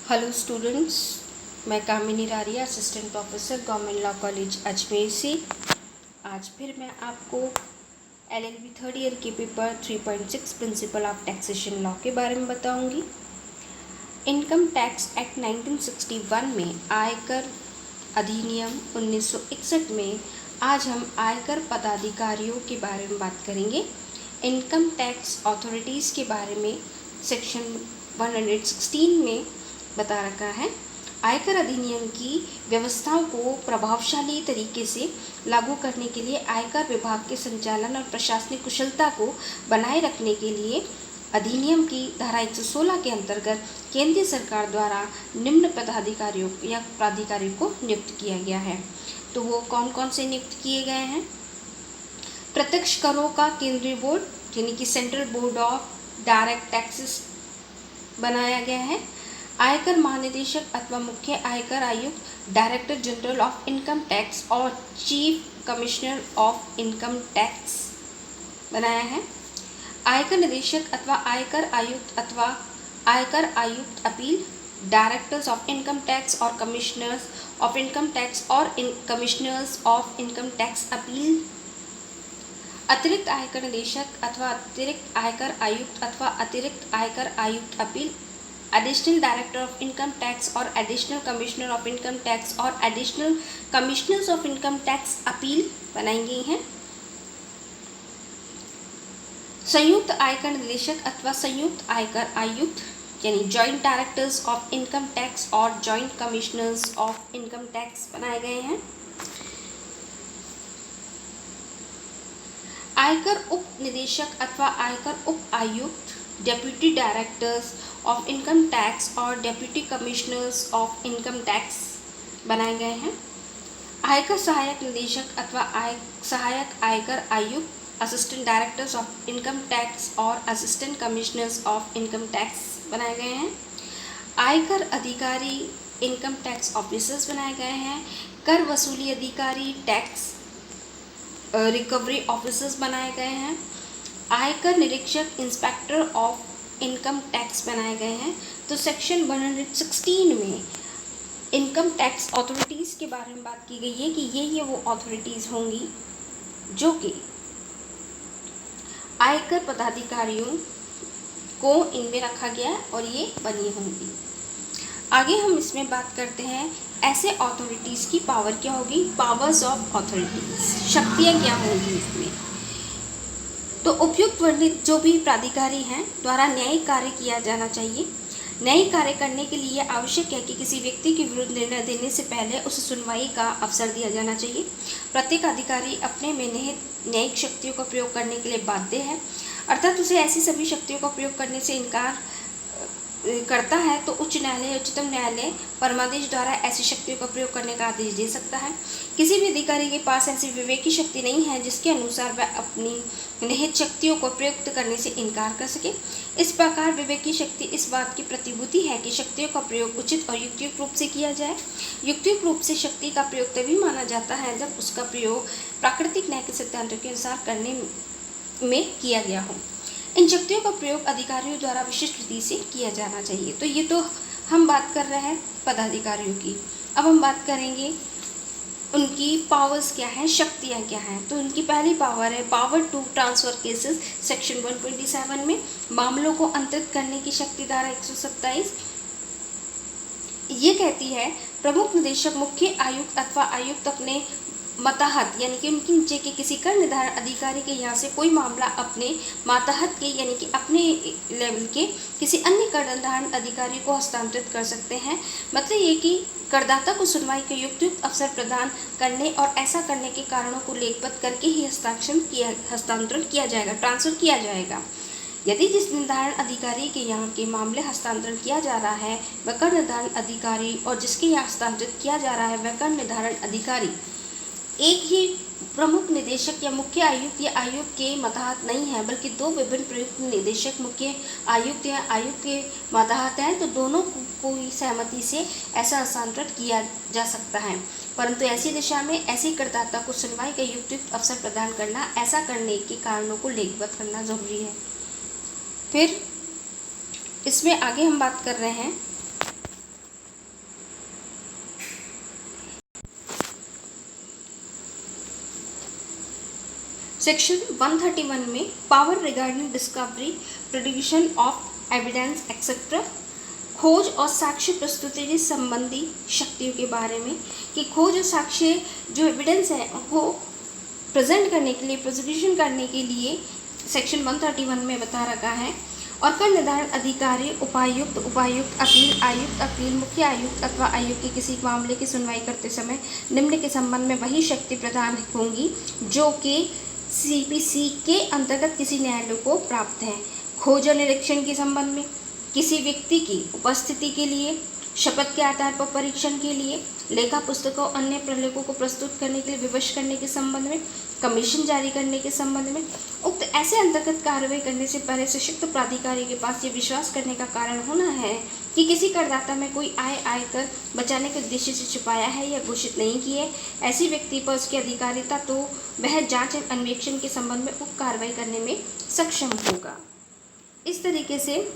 Hello students, मैं Kamini Raria, assistant professor government law college Ajmer से। आज फिर मैं आपको LLB थर्ड ईयर के paper 3.6 principle of taxation law के बारे में बताऊंगी। इनकम टैक्स एक्ट 1961 में आयकर अधिनियम 1961 में आज हम आयकर पदाधिकारियों के बारे में बात करेंगे। इनकम टैक्स अथॉरिटीज़ के बारे में सेक्शन 116 में बता रखा है। आयकर अधिनियम की व्यवस्थाओं को प्रभावशाली तरीके से लागू करने के लिए आयकर विभाग के संचालन और प्रशासनिक कुशलता को बनाए रखने के लिए अधिनियम की धारा 116 के अंतर्गत केंद्रीय सरकार द्वारा निम्न पदाधिकारियों या प्राधिकारी को नियुक्त किया गया है। तो वो कौन कौन से नियुक्त किए गए हैं? प्रत्यक्ष करों का केंद्रीय बोर्ड यानी कि central board of direct taxes बनाया गया है। आयकर महानिदेशक अथवा मुख्य आयकर आयुक्त, director general of income tax और chief commissioner of income tax बनाया है। आयकर निदेशक अथवा आयकर आयुक्त appeal, directors of income tax और कमिश्नर्स ऑफ इनकम टैक्स और commissioners of income tax appeal. अतिरिक्त आयकर निदेशक अथवा अतिरिक्त आयकर आयुक्त अथवा अतिरिक्त आयकर आयुक्त appeal, additional director of income tax और additional commissioner of income tax और additional commissioners of income tax appeal बनाई गई हैं। संयुक्त आयकर निदेशक अथवा संयुक्त आयकर आयुक्त यानी joint directors of income tax और joint commissioners of income tax बनाए गए हैं। आयकर उप निदेशक अथवा आयकर उप आयुक्त, deputy directors of income tax और deputy commissioners of income tax बनाए गए हैं। आयकर सहायक निदेशक अथवा सहायक आयकर आयुक्त, assistant directors of income tax और assistant commissioners of income tax बनाए गए हैं। आयकर अधिकारी, इनकम टैक्स ऑफिसर्स बनाए गए हैं। कर वसूली अधिकारी, टैक्स रिकवरी ऑफिसर्स बनाए गए हैं। आयकर निरीक्षक, इंस्पेक्टर ऑफ इनकम टैक्स बनाए गए हैं। तो सेक्शन 116 में इनकम टैक्स अथॉरिटीज़ के बारे में बात की गई है कि ये वो अथॉरिटीज़ होंगी जो कि आयकर पदाधिकारियों को इनमें रखा गया है और ये बनी होंगी। आगे हम इसमें बात करते हैं ऐसे अथॉरिटीज़ की पावर क्या होगी, पावर्स ऑफ अथॉरिटीज़, शक्तियाँ क्या होंगी इसमें। तो उपयुक्त वर्णित जो भी प्राधिकारी हैं द्वारा न्यायिक कार्य किया जाना चाहिए। न्यायिक कार्य करने के लिए आवश्यक है कि किसी व्यक्ति के विरुद्ध निर्णय देने से पहले उसे सुनवाई का अवसर दिया जाना चाहिए। प्रत्येक अधिकारी अपने में निहित न्यायिक शक्तियों का प्रयोग करने के लिए बाध्य है, अर्थात उसे ऐसी सभी शक्तियों का प्रयोग करने से इनकार करता है तो उच्च न्यायालय, उच्चतम न्यायालय परमादेश द्वारा ऐसी शक्तियों का प्रयोग करने का आदेश दे सकता है। किसी भी अधिकारी के पास ऐसी विवेकी शक्ति नहीं है जिसके अनुसार वह अपनी निहित शक्तियों को प्रयुक्त करने से इनकार कर सके। इस प्रकार विवेकी शक्ति इस बात की प्रतिभूति है कि शक्तियों का प्रयोग उचित और युक्तियुक्त रूप से किया जाए। युक्तियुक्त रूप से शक्ति का प्रयोग तभी माना जाता है जब उसका प्रयोग प्राकृतिक न्याय के सिद्धांतों के अनुसार करने में किया गया हो। इन शक्तियों का प्रयोग अधिकारियों द्वारा विशिष्ट रीति से किया जाना चाहिए। तो ये तो हम बात कर रहे हैं पदाधिकारियों की। अब हम बात करेंगे उनकी पावर्स क्या हैं, शक्तियाँ क्या हैं। तो उनकी पहली पावर है power to transfer cases, section 127 में मामलों को अंतरित करने की शक्ति धारा 127 ये कहती है प्रमुख निदेशक, मुख्य आयुक्त अथवा आयुक्त अपने मातहत यानी कि उनके नीचे के किसी कर निर्धारण अधिकारी के यहाँ से कोई मामला अपने मातहत के यानी कि अपने लेवल के किसी अन्य कर निर्धारण अधिकारी को हस्तांतरित कर सकते हैं। मतलब ये कि करदाता को सुनवाई के युक्त अवसर प्रदान करने और ऐसा करने के कारणों को लेखबद्ध करके ही हस्तांतरण किया जाएगा, ट्रांसफ़र किया जाएगा। यदि जिस निर्धारण अधिकारी के यहाँ के मामले हस्तांतरण किया जा रहा है वह कर निर्धारण अधिकारी और जिसके यहाँ हस्तांतरित किया जा रहा है वह कर निर्धारण अधिकारी एक ही प्रमुख निदेशक या मुख्य आयुक्त या आयुक्त के मातहत नहीं है, बल्कि दो विभिन्न प्रयुक्त निदेशक मुख्य आयुक्त या आयुक्त के मातहत हैं, तो दोनों को ही सहमति से ऐसा हस्तांतरण किया जा सकता है। परंतु ऐसी दिशा में ऐसे करदाता को सुनवाई का युक्त अवसर प्रदान करना, ऐसा करने के कारणों को लेखबद्ध करना जरूरी है। फिर इसमें आगे हम बात कर रहे हैं सेक्शन 131 में power regarding discovery, production of evidence etcetera, खोज और साक्ष्य प्रस्तुति से संबंधी शक्तियों के बारे में कि खोज और साक्ष्य जो एविडेंस है उनको प्रेजेंट करने के लिए, प्रोसिक्यूशन करने के लिए सेक्शन 131 में बता रखा है। और कर निर्धारण अधिकारी, उपायुक्त, अपील आयुक्त, मुख्य आयुक्त अथवा आयुक्त के किसी मामले की सुनवाई करते समय निम्न के संबंध में वही शक्ति प्रदान होंगी जो कि CPC के अंतर्गत किसी न्यायालय को प्राप्त है। खोज और निरीक्षण के संबंध में, किसी व्यक्ति की उपस्थिति के लिए, शपथ के आधार पर परीक्षण के लिए, लेखा पुस्तकों अन्य प्रलेखों को प्रस्तुत करने के लिए विवश करने के संबंध में, कमीशन जारी करने के संबंध में, उक्त ऐसे अंतर्गत कार्रवाई करने से पहले सशक्त प्राधिकारी के पास ये विश्वास करने का कारण होना है कि किसी करदाता में कोई आयकर बचाने के उद्देश्य से छुपाया है या घोषित नहीं की है। ऐसी व्यक्ति पर उसकी अधिकारिता तो वह जांच एवं अन्वेषण के संबंध में उक्त कार्रवाई करने में सक्षम होगा। इस तरीके से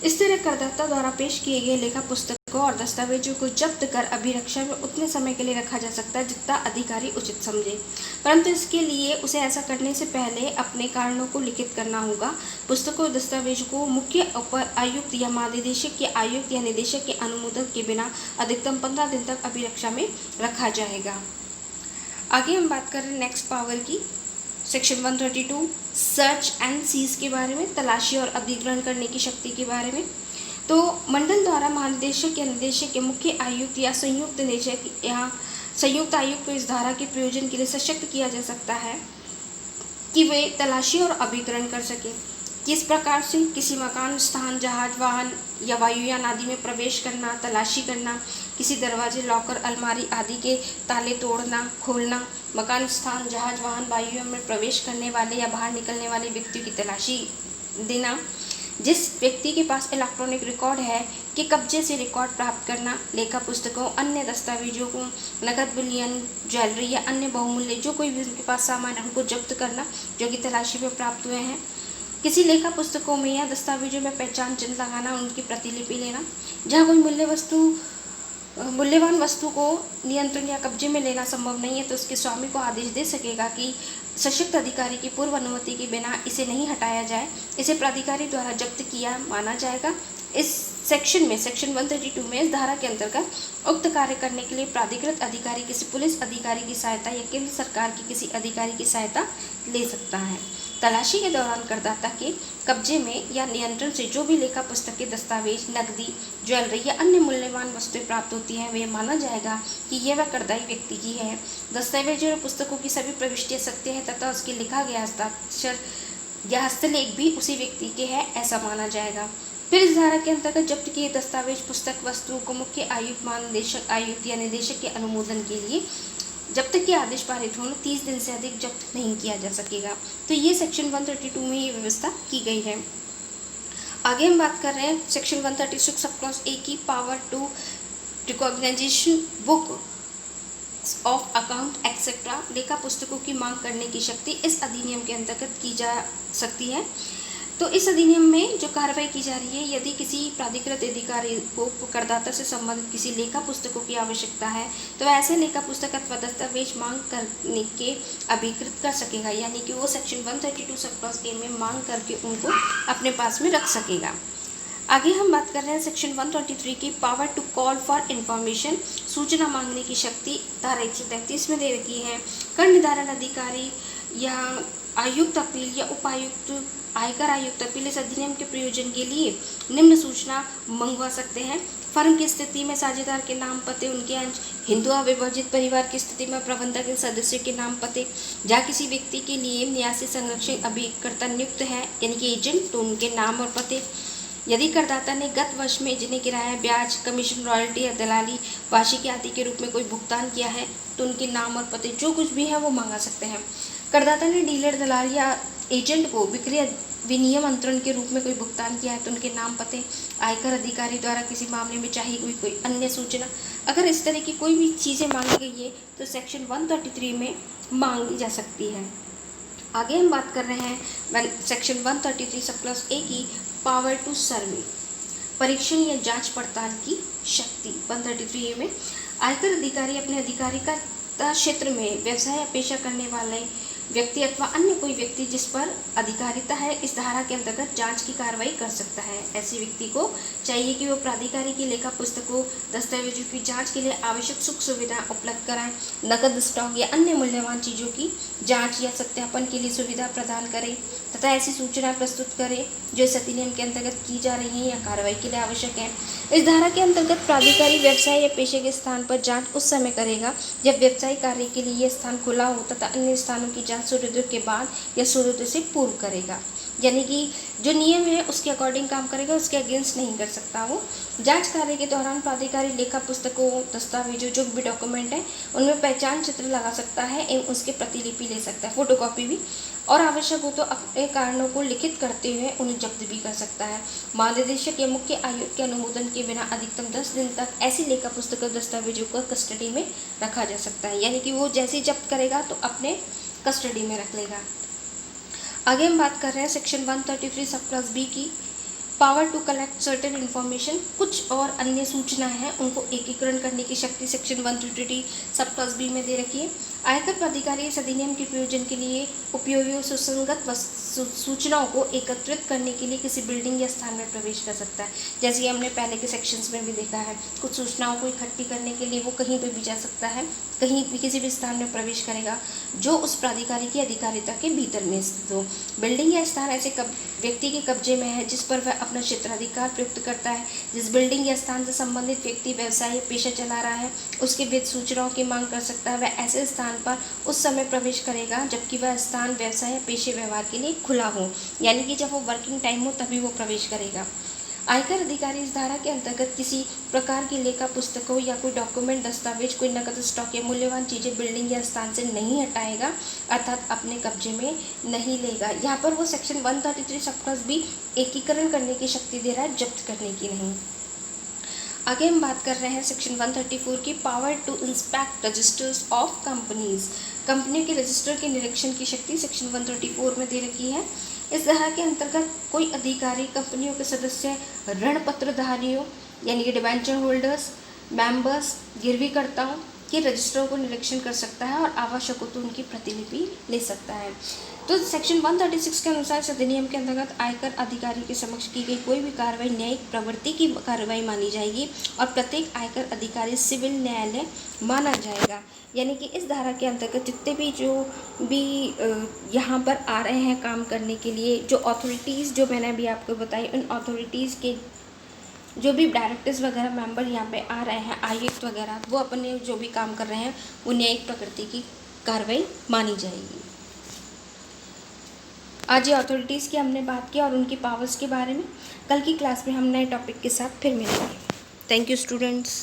इस तरह करदाता द्वारा पेश किए गए लेखा पुस्तकों और दस्तावेजों को जब्त कर अभिरक्षा में उतने समय के लिए रखा जा सकता है जितना अधिकारी उचित समझे, परंतु इसके लिए उसे ऐसा करने से पहले अपने कारणों को लिखित करना होगा। पुस्तकों और दस्तावेजों को मुख्य अपर आयुक्त या महानिदेशक या आयुक्त या निदेशक के अनुमोदन के बिना अधिकतम 15 दिन तक अभिरक्षा में रखा जाएगा। आगे हम बात कर रहे हैं नेक्स्ट पावर की, सेक्शन 132 सर्च एंड सीज के बारे में, तलाशी और अधिग्रहण करने की शक्ति के बारे में। तो मंडल द्वारा महानिदेशक या निदेशक या मुख्य आयुक्त या संयुक्त निदेशक या संयुक्त आयुक्त को इस धारा के प्रयोजन के लिए सशक्त किया जा सकता है कि वे तलाशी और अभिग्रहण कर सके। किस प्रकार से? किसी मकान, स्थान, जहाज, वाहन या वायुयान आदि में प्रवेश करना, तलाशी करना, किसी दरवाजे, लॉकर, अलमारी आदि के ताले तोड़ना, खोलना, मकान, स्थान, जहाज, वाहन, वायुयान में प्रवेश करने वाले या बाहर निकलने वाले व्यक्तियों की तलाशी देना, जिस व्यक्ति के पास इलेक्ट्रॉनिक रिकॉर्ड है कि कब्जे से रिकॉर्ड प्राप्त करना, लेखा पुस्तकों, अन्य दस्तावेजों को, नकद, बुलियन, ज्वेलरी या अन्य बहुमूल्य जो कोई भी उनके पास सामान है उनको जब्त करना जो कि तलाशी में प्राप्त हुए हैं। किसी लेखा पुस्तकों में या दस्तावेजों में पहचान चिन्ह लगाना, उनकी प्रतिलिपि लेना। जहाँ कोई मूल्यवान वस्तु को नियंत्रण या कब्जे में लेना संभव नहीं है तो उसके स्वामी को आदेश दे सकेगा कि सशक्त अधिकारी की पूर्व अनुमति के बिना इसे नहीं हटाया जाए, इसे प्राधिकारी द्वारा जब्त किया माना जाएगा। इस सेक्शन में, सेक्शन 132 में इस धारा के अंतर्गत उक्त कार्य करने के लिए प्राधिकृत अधिकारी किसी पुलिस अधिकारी की सहायता या केंद्र सरकार की किसी अधिकारी की सहायता ले सकता है। तलाशी के दौरान करदाता के कब्जे में या नियंत्रण से जो भी लेखा पुस्तक के दस्तावेज, नकदी, ज्वेलरी या अन्य मूल्यवान वस्तुएं प्राप्त होती हैं वे माना जाएगा कि यह वह करदाई व्यक्ति की है। दस्तावेजों और पुस्तकों की सभी प्रविष्टियां सत्य है तथा उसके लिखा गया हस्ताक्षर या हस्तलेख भी उसी व्यक्ति के है, ऐसा माना जाएगा। फिर इस धारा के अंतर्गत जब्त किए दस्तावेज, पुस्तक, वस्तुओं को मुख्य आयुक्त, महानिदेशक, आयुक्त या निदेशक के अनुमोदन के लिए जब तक कि आदेश पारित होने 30 दिन से अधिक जब्त नहीं किया जा सकेगा। तो ये सेक्शन 132 में ये व्यवस्था की गई है। आगे हम बात कर रहे हैं सेक्शन 136 सब क्लॉज ए की, power to recognization book of account etcetera, लेखा पुस्तकों की मांग करने की शक्ति इस अधिनियम के अंतर्गत की जा सकती है। तो इस अधिनियम में जो कार्रवाई की जा रही है, यदि किसी प्राधिकृत अधिकारी को करदाता से संबंधित किसी लेखा पुस्तकों की आवश्यकता है तो वह ऐसे लेखा पुस्तक अथवा दस्तावेज मांग करने के अभिकृत कर सकेगा, यानी कि वो सेक्शन 132 सब क्लॉज ए में मांग करके उनको अपने पास में रख सकेगा। आगे हम बात कर रहे हैं सेक्शन 123 की, power to call for information, सूचना मांगने की शक्ति धारा 133 में दे रखी है। कर निर्धारण अधिकारी या आयुक्त अपील या उपायुक्त, आयकर आयुक्त अपील इस अधिनियम के प्रयोजन के लिए निम्न सूचना मंगवा सकते हैं। फर्म की स्थिति में साझेदार के नाम, पते, उनके अंश, हिंदू अविभाजित परिवार की स्थिति में प्रबंधक के सदस्य के नाम, पते, जहाँ किसी व्यक्ति के लिए न्यासी संरक्षण अभिकर्ता नियुक्त है यानी कि एजेंट, तो उनके नाम और पते। यदि करदाता ने गत वर्ष में जिन्हें किराया, ब्याज, कमीशन, रॉयल्टी या दलाली, वार्षिकी आदि के रूप में कोई भुगतान किया है तो उनके नाम और पते जो कुछ भी है वो मांगा सकते हैं। करदाता ने डीलर, दलाल या एजेंट को बिक्री विनियम अंतरण के रूप में कोई भुगतान किया है तो उनके नाम, पते। आयकर अधिकारी द्वारा किसी मामले में चाहिए हुई कोई अन्य सूचना, अगर इस तरह की कोई भी चीज़ें मांगी गई है तो सेक्शन 133 में मांगी जा सकती है। आगे हम बात कर रहे हैं सेक्शन 133 सब क्लॉज ए की, पावर टू सर्वे, परीक्षण या जांच पड़ताल की शक्ति 133 में। आयकर अधिकारी अपने अधिकारिता क्षेत्र में व्यवसाय या पेशा करने वाले व्यक्ति अथवा अन्य कोई व्यक्ति जिस पर अधिकारिता है इस धारा के अंतर्गत जांच की कार्रवाई कर सकता है। ऐसे व्यक्ति को चाहिए कि वो प्राधिकारी की लेखा पुस्तकों, दस्तावेजों की जांच के लिए आवश्यक सुख सुविधाएं उपलब्ध कराएं, नकद स्टॉक या अन्य मूल्यवान चीज़ों की जांच या सत्यापन के लिए सुविधा प्रदान करें तथा ऐसी सूचना प्रस्तुत करें जो इस अधिनियम के अंतर्गत की जा रही हैं या कार्रवाई के लिए आवश्यक है। इस धारा के अंतर्गत प्राधिकारी व्यवसाय या पेशे के स्थान पर जांच उस समय करेगा जब व्यवसायिक कार्य के लिए यह स्थान खुला हो तथा अन्य स्थानों की जांच सूर्योदय के बाद या सूर्योदय से पूर्व करेगा। यानी कि जो नियम है उसके अकॉर्डिंग काम करेगा, उसके अगेंस्ट नहीं कर सकता वो। जांच कार्य के दौरान प्राधिकारी लेखा पुस्तकों, दस्तावेजों, जो भी डॉक्यूमेंट है उनमें पहचान चित्र लगा सकता है एवं उसके प्रतिलिपि ले सकता है, फोटोकॉपी भी, और आवश्यक हो तो अपने कारणों को लिखित करते हुए उन्हें जब्त भी कर सकता है। महानिदेशक या मुख्य आयुक्त के अनुमोदन के बिना अधिकतम 10 दिन तक ऐसी लेखा पुस्तकों, दस्तावेजों को कस्टडी में रखा जा सकता है। यानी कि वो जैसे ही जब्त करेगा तो अपने कस्टडी में रख लेगा। आगे हम बात कर रहे हैं सेक्शन 133 सब क्लास बी की, power to collect certain information. कुछ और अन्य सूचनाएं हैं उनको एकीकरण करने की शक्ति सेक्शन 133 सब क्लास बी में दे रखी है। आयकर प्राधिकारी इस अधिनियम के प्रयोजन के लिए उपयोगी सुसंगत सूचनाओं को एकत्रित करने के लिए किसी बिल्डिंग या स्थान में प्रवेश कर सकता है। जैसे कि हमने पहले के सेक्शंस में भी देखा है, कुछ सूचनाओं को इकट्ठी करने के लिए वो कहीं पर भी जा सकता है, कहीं भी किसी भी स्थान में प्रवेश करेगा जो उस प्राधिकारी की अधिकारिता के भीतर में स्थित हो। बिल्डिंग या स्थान ऐसे व्यक्ति के कब्जे में है जिस पर वह अपना क्षेत्राधिकार प्रयुक्त करता है। जिस बिल्डिंग या स्थान से संबंधित व्यक्ति व्यवसाय या पेशा चला रहा है उसके वित्त सूचनाओं की मांग कर सकता है। वह ऐसे स्थान पर उस समय प्रवेश करेगा जबकि वह स्थान व्यवसाय या पेशे व्यवहार के लिए खुला हो, यानी कि जब वो वर्किंग टाइम हो तभी वो प्रवेश करेगा। आयकर अधिकारी इस धारा के अंतर्गत किसी प्रकार की लेखा पुस्तकों या कोई डॉक्यूमेंट, दस्तावेज, कोई नकद स्टॉक या मूल्यवान चीज़ें बिल्डिंग या स्थान से नहीं हटाएगा, अर्थात अपने कब्जे में नहीं लेगा। यहाँ पर वो सेक्शन 133 सब क्लास बी एकीकरण करने की शक्ति दे रहा है, जब्त करने की नहीं। आगे हम बात कर रहे हैं सेक्शन 134 की, power to inspect registers of companies. कंपनियों के रजिस्टर के निरीक्षण की शक्ति सेक्शन 134 में दे रखी है। इस धारा के अंतर्गत कोई अधिकारी कंपनियों के सदस्य, ऋण पत्रधारियों यानी कि डिबेंचर होल्डर्स, मेंबर्स, गिरवीकर्ताओं के रजिस्टरों को निरीक्षण कर सकता है और आवश्यक हो तो उनकी प्रतिलिपि ले सकता है। तो सेक्शन 136 के अनुसार इस अधिनियम के अंतर्गत आयकर अधिकारी के समक्ष की गई कोई भी कार्रवाई न्यायिक प्रवृत्ति की कार्रवाई मानी जाएगी और प्रत्येक आयकर अधिकारी सिविल न्यायालय माना जाएगा। यानी कि इस धारा के अंतर्गत जितने भी जो भी यहाँ पर आ रहे हैं काम करने के लिए, जो अथॉरिटीज़ जो मैंने अभी आपको बताई, उन अथॉरिटीज़ के जो भी डायरेक्टर्स वगैरह मेंबर यहाँ पे आ रहे हैं, आयुक्त वगैरह, वो अपने जो भी काम कर रहे हैं वो न्यायिक प्रकृति की कार्रवाई मानी जाएगी। आज ये अथॉरिटीज़ की हमने बात की और उनकी पावर्स के बारे में। कल की क्लास में हम नए टॉपिक के साथ फिर मिलेंगे। Thank you students.